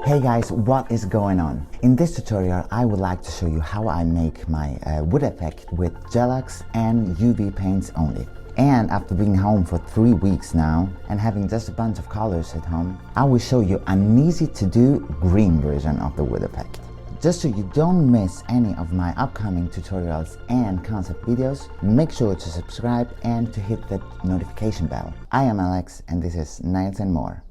Hey guys, what is going on? In this tutorial I would like to show you how I make my wood effect with Gel-X and UV paints only. And after being home for 3 weeks now and having just a bunch of colors at home, I will show you an easy to do green version of the wood effect. Just so you don't miss any of my upcoming tutorials and concept videos, make sure to subscribe and to hit the notification bell. I am Alex and this is Nails and More.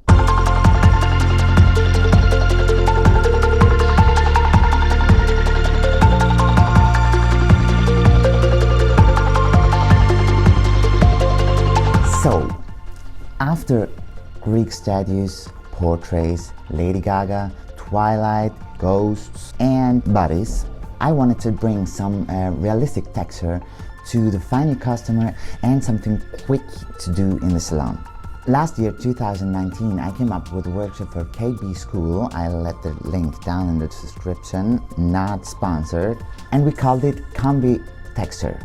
So, after Greek statues, portraits, Lady Gaga, Twilight, ghosts, and bodies, I wanted to bring some realistic texture to the final customer and something quick to do in the salon. Last year, 2019, I came up with a workshop for KOMBI School. I'll let the link down in the description, not sponsored. And we called it KOMBI Texture.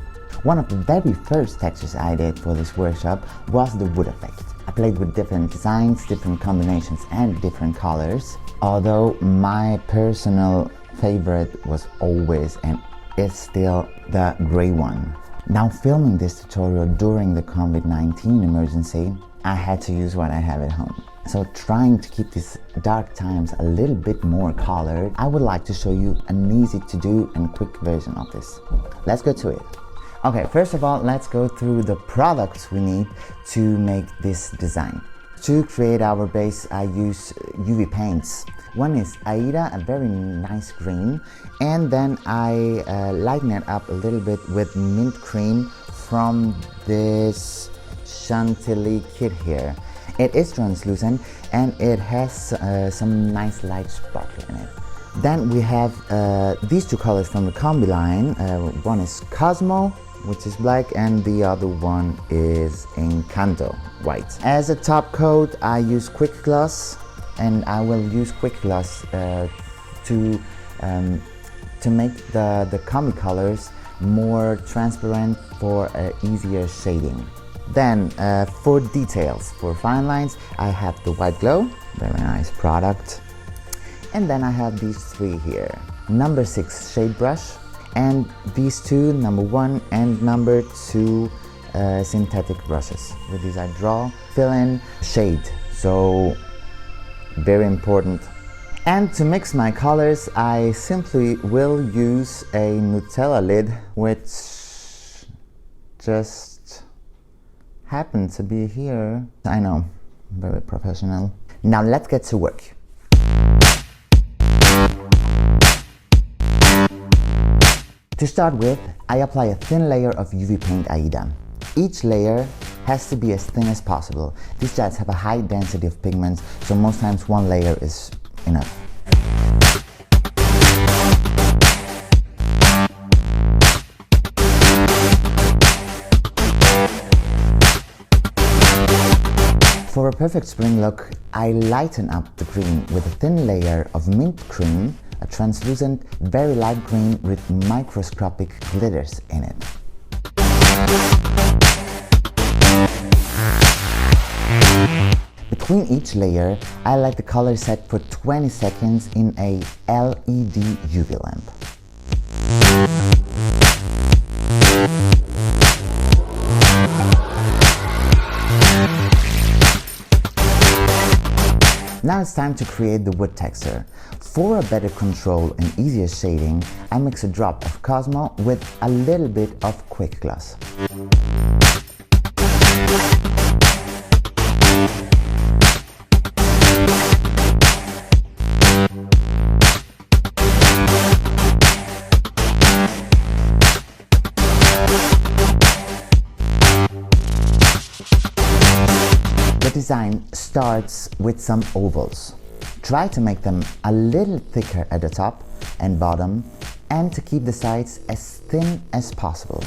One of the very first textures I did for this workshop was the wood effect. I played with different designs, different combinations and different colors. Although my personal favorite was always and is still the gray one. Now filming this tutorial during the COVID-19 emergency, I had to use what I have at home. So trying to keep these dark times a little bit more colored, I would like to show you an easy to do and quick version of this. Let's go to it. Okay, first of all, let's go through the products we need to make this design. To create our base, I use UV paints. One is Aida, a very nice green, and then I lighten it up a little bit with mint cream from this Chantilly kit here. It is translucent and it has some nice light sparkle in it. Then we have these two colors from the KOMBI line. One is Cosmo, which is black, and the other one is Encanto, white. As a top coat, I use quick gloss, and I will use quick gloss to make the KOMBI colors more transparent for easier shading. Then for details, for fine lines, I have the white glow, very nice product. And then I have these three here. Number 6 shade brush, and these two, number 1 and number 2 synthetic brushes. With these I draw, fill in, shade, so very important. And to mix my colors, I simply will use a Nutella lid, which just happened to be here. I know, very professional. Now let's get to work. To start with, I apply a thin layer of UV paint Aida. Each layer has to be as thin as possible. These jets have a high density of pigments, so most times one layer is enough. For a perfect spring look, I lighten up the green with a thin layer of mint cream, a translucent, very light green with microscopic glitters in it. Between each layer, I let the color set for 20 seconds in a LED UV lamp. Now it's time to create the wood texture. For a better control and easier shading, I mix a drop of Cosmo with a little bit of quick gloss. The design starts with some ovals. Try to make them a little thicker at the top and bottom, and to keep the sides as thin as possible.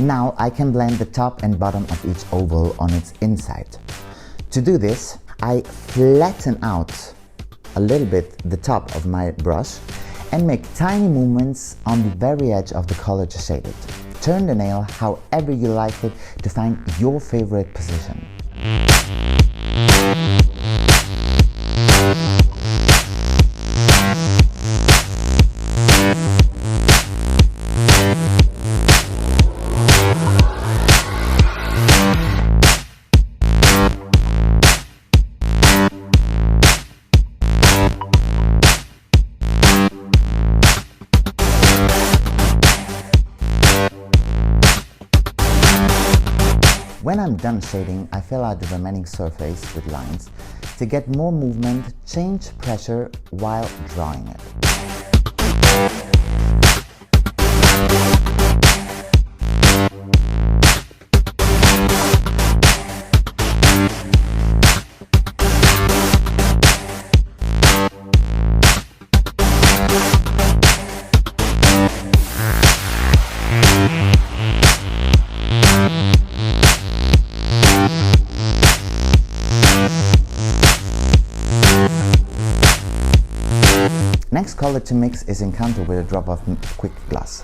Now I can blend the top and bottom of each oval on its inside. To do this, I flatten out a little bit the top of my brush and make tiny movements on the very edge of the color to shade it. Turn the nail however you like it to find your favorite position. When I'm done shading, I fill out the remaining surface with lines. To get more movement, change pressure while drawing it. Next color to mix is Encanto with a drop of quick gloss.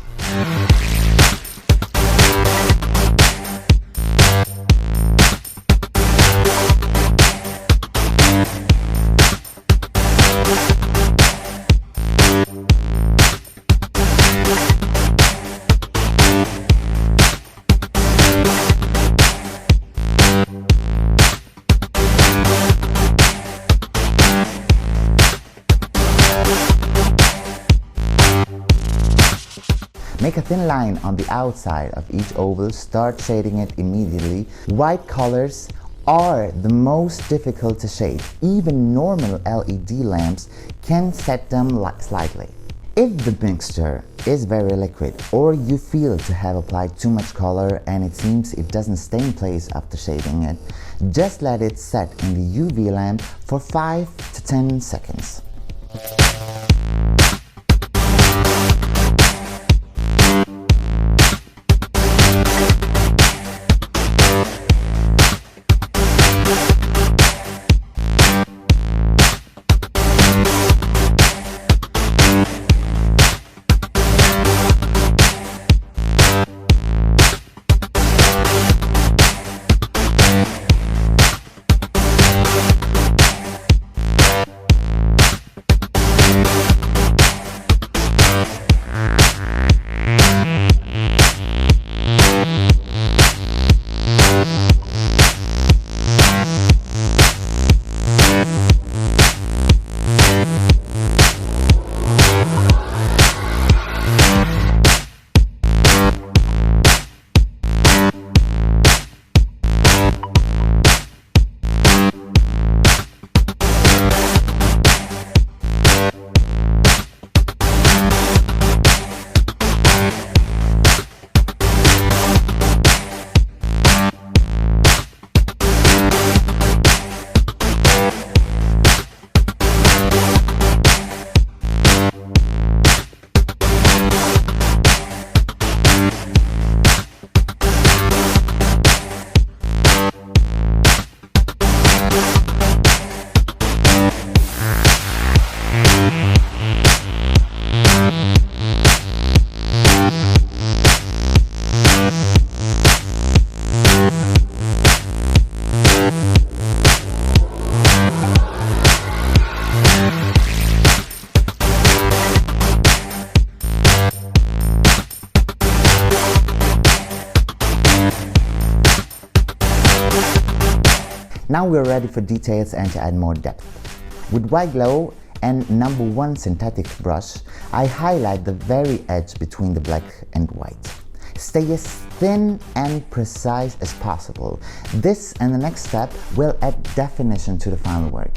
Make a thin line on the outside of each oval, start shading it immediately. White colors are the most difficult to shade. Even normal LED lamps can set them slightly. If the mixture is very liquid or you feel to have applied too much color and it seems it doesn't stay in place after shading it, just let it set in the UV lamp for 5 to 10 seconds. Now we're ready for details and to add more depth. With white glow and number 1 synthetic brush, I highlight the very edge between the black and white. Stay as thin and precise as possible. This and the next step will add definition to the final work.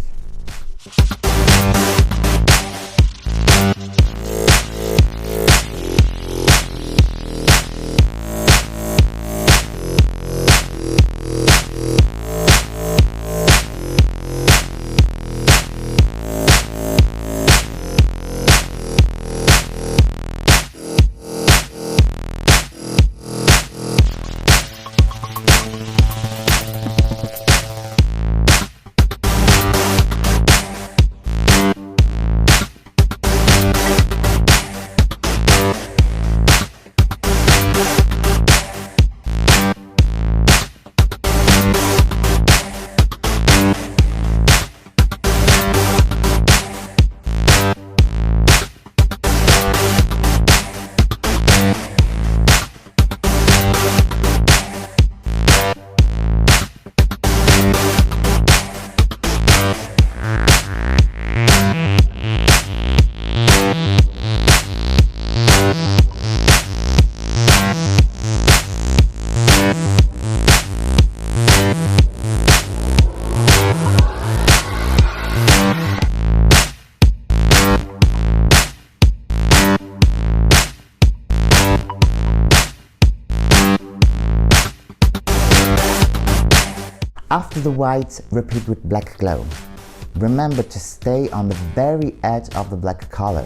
After the white, repeat with black glow. Remember to stay on the very edge of the black color.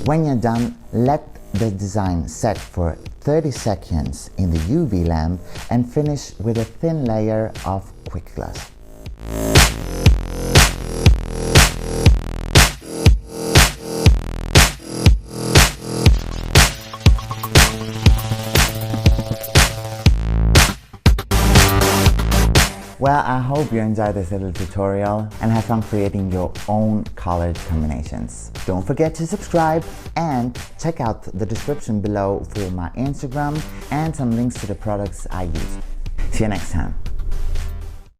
When you're done, let the design set for 30 seconds in the UV lamp and finish with a thin layer of quick gloss. Well, I hope you enjoyed this little tutorial and have fun creating your own colored combinations. Don't forget to subscribe and check out the description below for my Instagram and some links to the products I use. See you next time.